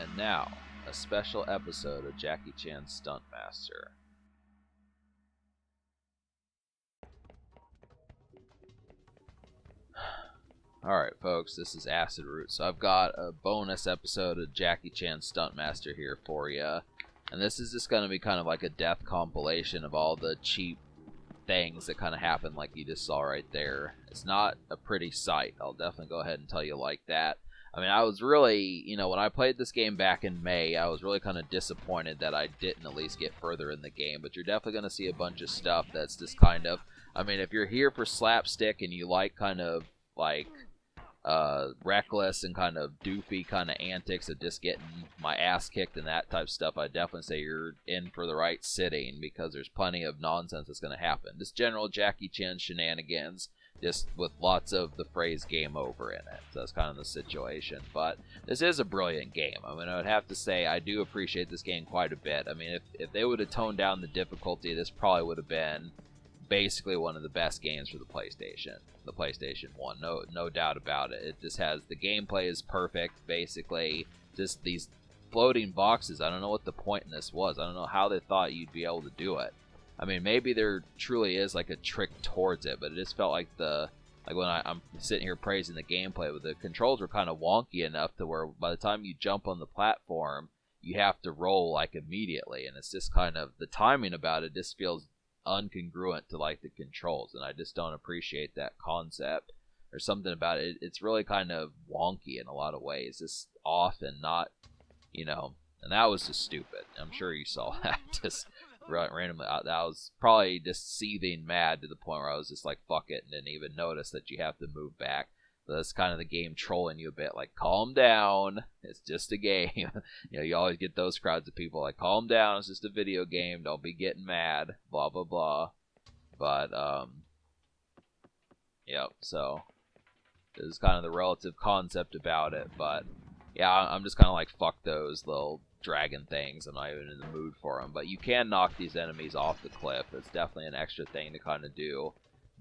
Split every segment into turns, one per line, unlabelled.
And now, a special episode of Jackie Chan's Stuntmaster. Alright folks, this is Acid Root. So I've got a bonus episode of Jackie Chan's Stuntmaster here for you. And this is just going to be kind of like a death compilation of all the cheap things that kind of happen like you just saw right there. It's not a pretty sight. I'll definitely go ahead and tell you like that. I mean, I was really, when I played this game back in May, I was really kind of disappointed that I didn't at least get further in the game. But you're definitely going to see a bunch of stuff that's just kind of, I mean, if you're here for slapstick and you like kind of like reckless and kind of doofy kind of antics of just getting my ass kicked and that type of stuff, I definitely say you're in for the right sitting, because there's plenty of nonsense that's going to happen. Just general Jackie Chan shenanigans, just with lots of the phrase game over in it. So that's kind of the situation. But this is a brilliant game. I mean, I would have to say I do appreciate this game quite a bit. I mean, if they would have toned down the difficulty, this probably would have been basically one of the best games for the PlayStation 1, no doubt about it. It just has, the gameplay is perfect, basically. Just these floating boxes, I don't know what the point in this was. I don't know how they thought you'd be able to do it. I mean, maybe there truly is like a trick towards it, but it just felt like when I'm sitting here praising the gameplay, but the controls were kind of wonky enough to where by the time you jump on the platform, you have to roll like immediately, and it's just kind of, the timing about it just feels uncongruent to like the controls, and I just don't appreciate that concept or something about it. It's really kind of wonky in a lot of ways, just off and not, and that was just stupid. I'm sure you saw that just randomly. That was probably just seething mad to the point where I was just like, fuck it, and didn't even notice that you have to move back. So that's kind of the game trolling you a bit, like, calm down, it's just a game. You always get those crowds of people like, calm down, it's just a video game, don't be getting mad, blah blah blah. But yep, so this is kind of the relative concept about it. But yeah, I'm just kind of like, fuck those little dragon things, I'm not even in the mood for them. But you can knock these enemies off the cliff. It's definitely an extra thing to kind of do.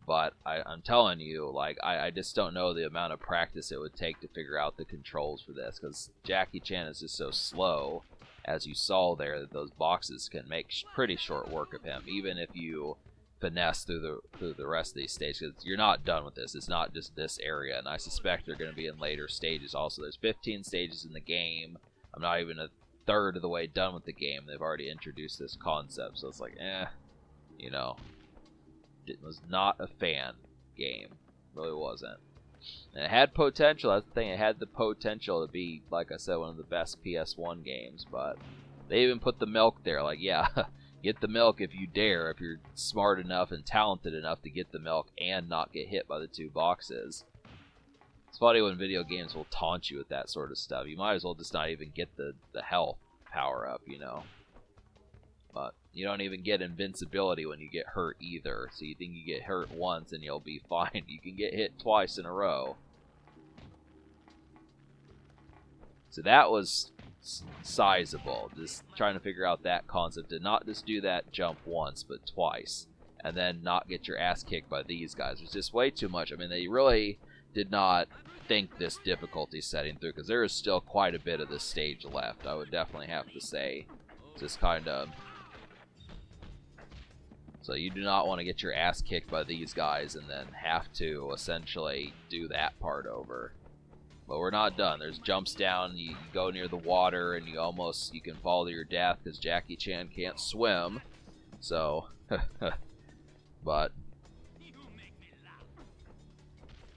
But I'm telling you, like, I just don't know the amount of practice it would take to figure out the controls for this, because Jackie Chan is just so slow, as you saw there, that those boxes can make pretty short work of him, even if you finesse through the rest of these stages, because you're not done with this. It's not just this area, and I suspect they're going to be in later stages also. There's 15 stages in the game. I'm not even a third of the way done with the game. They've already introduced this concept, so it's like, it was not a fan game. Really wasn't. And it had potential. That's the thing. It had the potential to be, like I said, one of the best PS1 games. But they even put the milk there. Like, yeah, get the milk if you dare. If you're smart enough and talented enough to get the milk and not get hit by the two boxes. It's funny when video games will taunt you with that sort of stuff. You might as well just not even get the health power up, But you don't even get invincibility when you get hurt either. So you think you get hurt once and you'll be fine. You can get hit twice in a row. So that was sizable. Just trying to figure out that concept. To not just do that jump once, but twice. And then not get your ass kicked by these guys. It was just way too much. I mean, they really did not think this difficulty setting through, because there is still quite a bit of this stage left, I would definitely have to say. Just kind of... So you do not want to get your ass kicked by these guys and then have to essentially do that part over. But we're not done. There's jumps down, you go near the water, and you can fall to your death because Jackie Chan can't swim. So, but,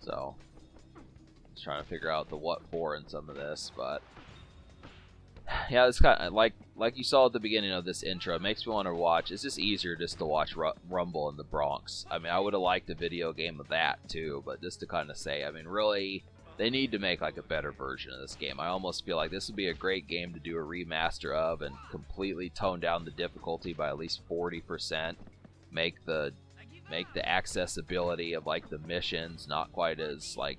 so, just trying to figure out the what for in some of this, but yeah, it's kind of like you saw at the beginning of this intro. It makes me want to watch. It's just easier just to watch Rumble in the Bronx. I mean, I would have liked a video game of that too, but just to kind of say, I mean, really, they need to make like a better version of this game. I almost feel like this would be a great game to do a remaster of and completely tone down the difficulty by at least 40%. Make the accessibility of like the missions not quite as like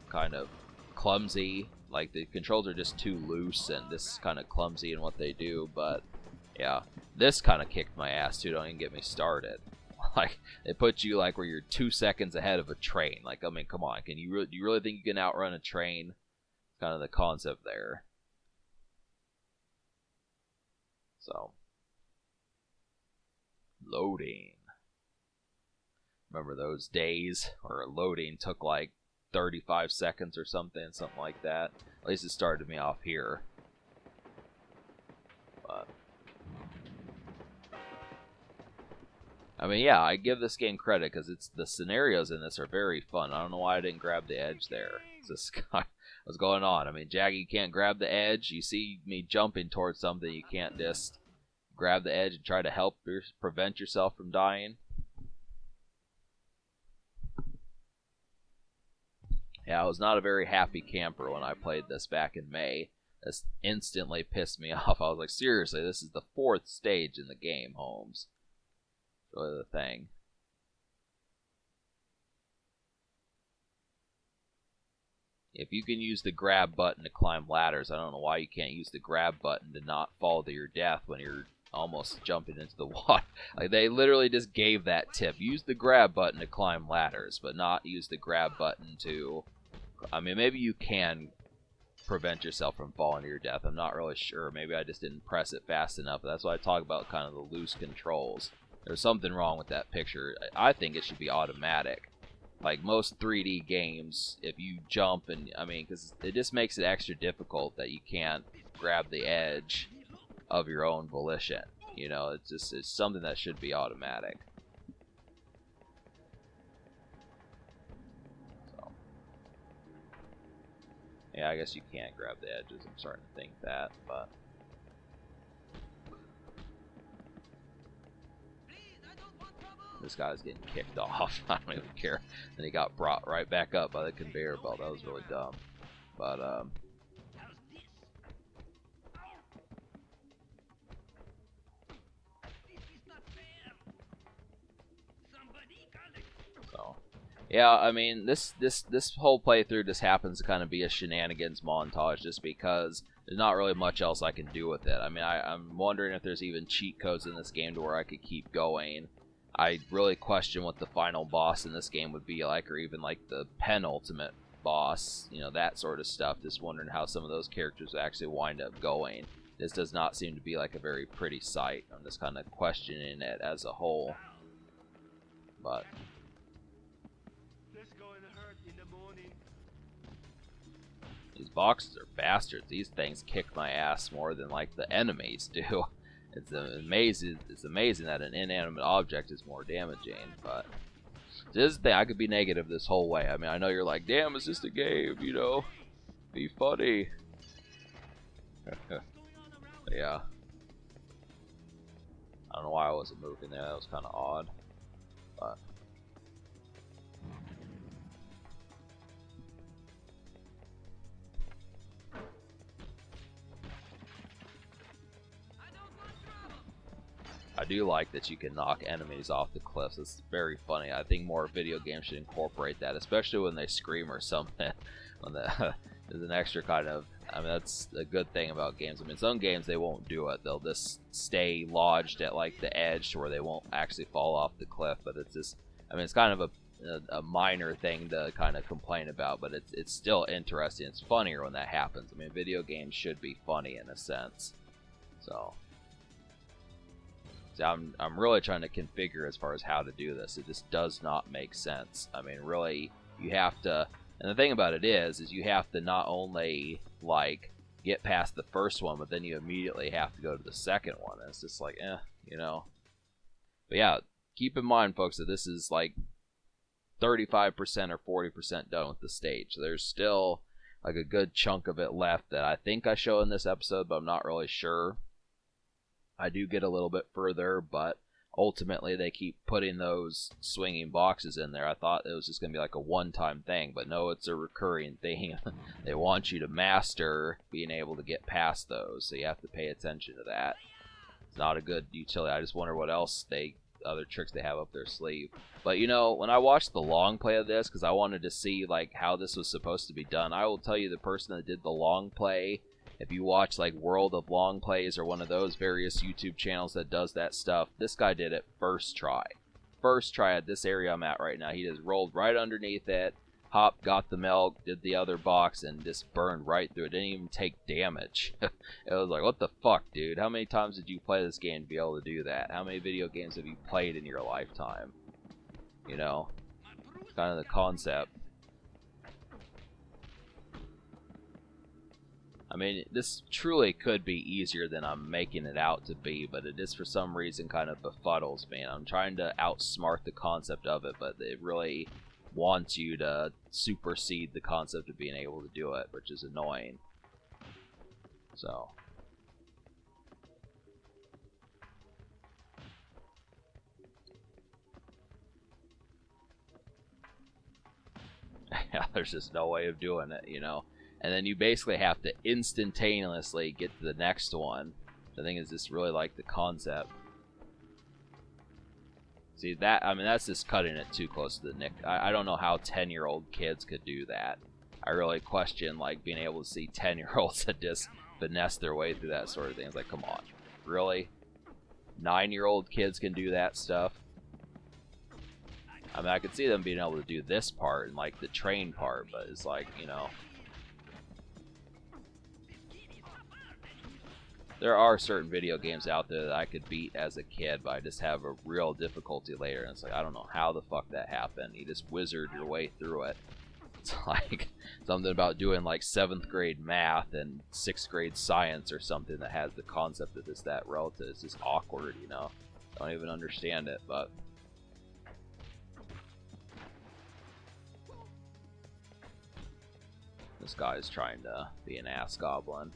kind of clumsy. Like, the controls are just too loose and this kind of clumsy in what they do. But yeah, this kind of kicked my ass too. Don't even get me started. Like, they put you like where you're 2 seconds ahead of a train. Like, I mean, come on, do you really think you can outrun a train? kind of the concept there. So, loading. Remember those days where loading took like 35 seconds or something like that? At least it started me off here. But I mean, yeah, I give this game credit because it's the scenarios in this are very fun. I don't know why I didn't grab the edge there. This guy, what's going on? I mean, Jackie, you can't grab the edge. You see me jumping towards something, you can't just grab the edge and try to help prevent yourself from dying. Yeah, I was not a very happy camper when I played this back in May. This instantly pissed me off. I was like, seriously, this is the 4th stage in the game, Holmes. It's really the thing. If you can use the grab button to climb ladders, I don't know why you can't use the grab button to not fall to your death when you're almost jumping into the water. Like, they literally just gave that tip. Use the grab button to climb ladders, but not use the grab button to... I mean, maybe you can prevent yourself from falling to your death. I'm not really sure. Maybe I just didn't press it fast enough. But that's why I talk about kind of the loose controls. There's something wrong with that picture. I think it should be automatic. Like most 3D games, if you jump and, I mean, because it just makes it extra difficult that you can't grab the edge of your own volition. You know, it's something that should be automatic. So, yeah, I guess you can't grab the edges. I'm starting to think that, but this guy's getting kicked off. I don't even care. And he got brought right back up by the conveyor belt. That was really dumb. But, so, yeah, I mean, this whole playthrough just happens to kind of be a shenanigans montage just because there's not really much else I can do with it. I mean, I'm wondering if there's even cheat codes in this game to where I could keep going. I really question what the final boss in this game would be like, or even like the penultimate boss, you know, that sort of stuff. Just wondering how some of those characters actually wind up going. This does not seem to be like a very pretty sight. I'm just kind of questioning it as a whole. But these boxes are bastards. These things kick my ass more than like the enemies do. It's amazing that an inanimate object is more damaging, but this is the thing. I could be negative this whole way. I mean, I know you're like, damn, it's just a game, you know? Be funny. Yeah. I don't know why I wasn't moving there. That was kind of odd. But I do like that you can knock enemies off the cliffs. It's very funny. I think more video games should incorporate that, especially when they scream or something. When there's an extra kind of... I mean, that's a good thing about games. I mean, some games, they won't do it. They'll just stay lodged at, like, the edge to where they won't actually fall off the cliff. But it's just... I mean, it's kind of a minor thing to kind of complain about, but it's still interesting. It's funnier when that happens. I mean, video games should be funny in a sense. So I'm really trying to configure as far as how to do this. It just does not make sense. I mean, really, you have to... And the thing about it is you have to not only, like, get past the first one, but then you immediately have to go to the second one. And it's just like, you know. But yeah, keep in mind, folks, that this is, like, 35% or 40% done with the stage. There's still, like, a good chunk of it left that I think I show in this episode, but I'm not really sure. I do get a little bit further, but ultimately they keep putting those swinging boxes in there. I thought it was just going to be like a one-time thing, but no, it's a recurring thing. They want you to master being able to get past those, so you have to pay attention to that. It's not a good utility. I just wonder what else other tricks they have up their sleeve. But you know, when I watched the long play of this, because I wanted to see like how this was supposed to be done, I will tell you the person that did the long play, if you watch like World of Long Plays or one of those various YouTube channels that does that stuff, this guy did it first try. First try at this area I'm at right now. He just rolled right underneath it, Hop got the milk, did the other box, and just burned right through it. Didn't even take damage. It was like, what the fuck, dude? How many times did you play this game to be able to do that? How many video games have you played in your lifetime? You know, kind of the concept. I mean, this truly could be easier than I'm making it out to be, but it is for some reason kind of befuddles me. I'm trying to outsmart the concept of it, but it really wants you to supersede the concept of being able to do it, which is annoying. So. Yeah, there's just no way of doing it, you know. And then you basically have to instantaneously get to the next one. I think is just really like the concept. See that? I mean, that's just cutting it too close to the nick. I don't know how 10-year-old kids could do that. I really question like being able to see 10-year-olds that just finesse their way through that sort of thing. It's like, come on, really? 9-year-old kids can do that stuff. I mean, I could see them being able to do this part and like the train part, but it's like, you know. There are certain video games out there that I could beat as a kid, but I just have a real difficulty later. And it's like, I don't know how the fuck that happened. You just wizard your way through it. It's like something about doing like 7th grade math and 6th grade science or something that has the concept of this, that relative. It's just awkward, you know. Don't even understand it, but. This guy's trying to be an ass goblin.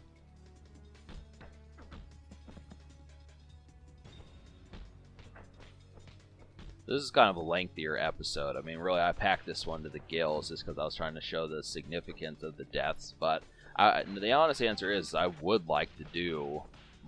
This is kind of a lengthier episode. I mean, really, I packed this one to the gills just because I was trying to show the significance of the deaths. But the honest answer is I would like to do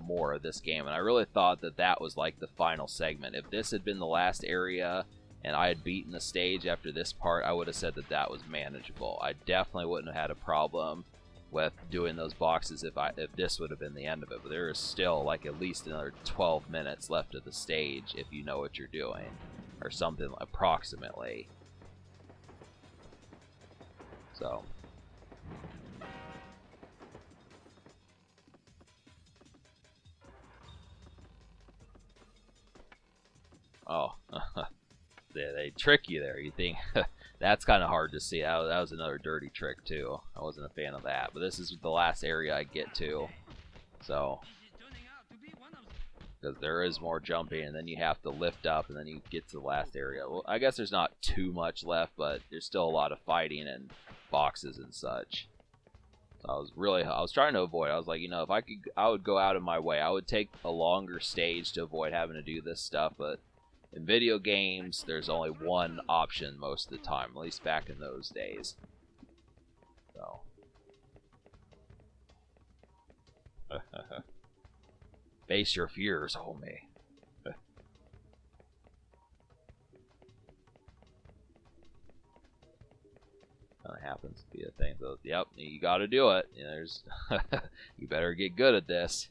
more of this game. And I really thought that that was like the final segment. If this had been the last area and I had beaten the stage after this part, I would have said that that was manageable. I definitely wouldn't have had a problem with doing those boxes if this would have been the end of it. But there is still like at least another 12 minutes left of the stage if you know what you're doing. Or something approximately. So. Oh. They trick you there. You think that's kind of hard to see. That was another dirty trick too. I wasn't a fan of that. But this is the last area I get to. So. Because there is more jumping, and then you have to lift up, and then you get to the last area. Well, I guess there's not too much left, but there's still a lot of fighting and boxes and such. So I was trying to avoid. I was like, you know, if I could, I would go out of my way. I would take a longer stage to avoid having to do this stuff, but in video games, there's only one option most of the time, at least back in those days. So. Face your fears, homie. Kind of happens to be a thing. So, yep, you got to do it. You know, there's, you better get good at this.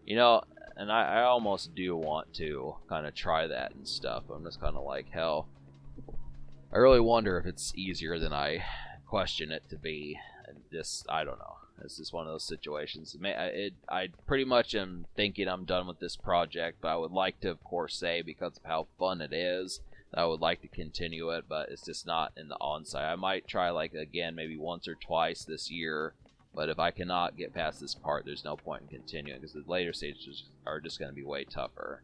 You know, and I almost do want to kind of try that and stuff. I'm just kind of like, hell. I really wonder if it's easier than I question it to be. And just, I don't know. It's just one of those situations. I pretty much am thinking I'm done with this project, but I would like to, of course, say because of how fun it is, that I would like to continue it, but it's just not in the on-site. I might try, like, again, maybe once or twice this year, but if I cannot get past this part, there's no point in continuing, because the later stages are just going to be way tougher.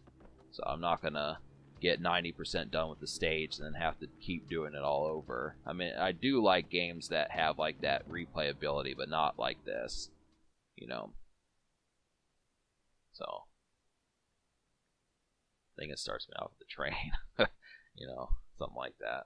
So I'm not going to get 90% done with the stage and then have to keep doing it all over. I mean, I do like games that have like that replayability, but not like this, you know. So I think it starts me off with the train, you know, something like that.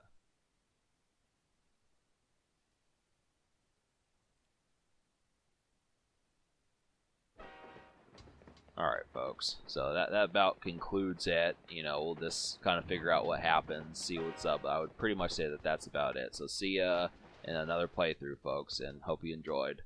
Alright, folks, so that about concludes it. You know, we'll just kind of figure out what happens, see what's up. I would pretty much say that that's about it. So see ya in another playthrough, folks, and hope you enjoyed.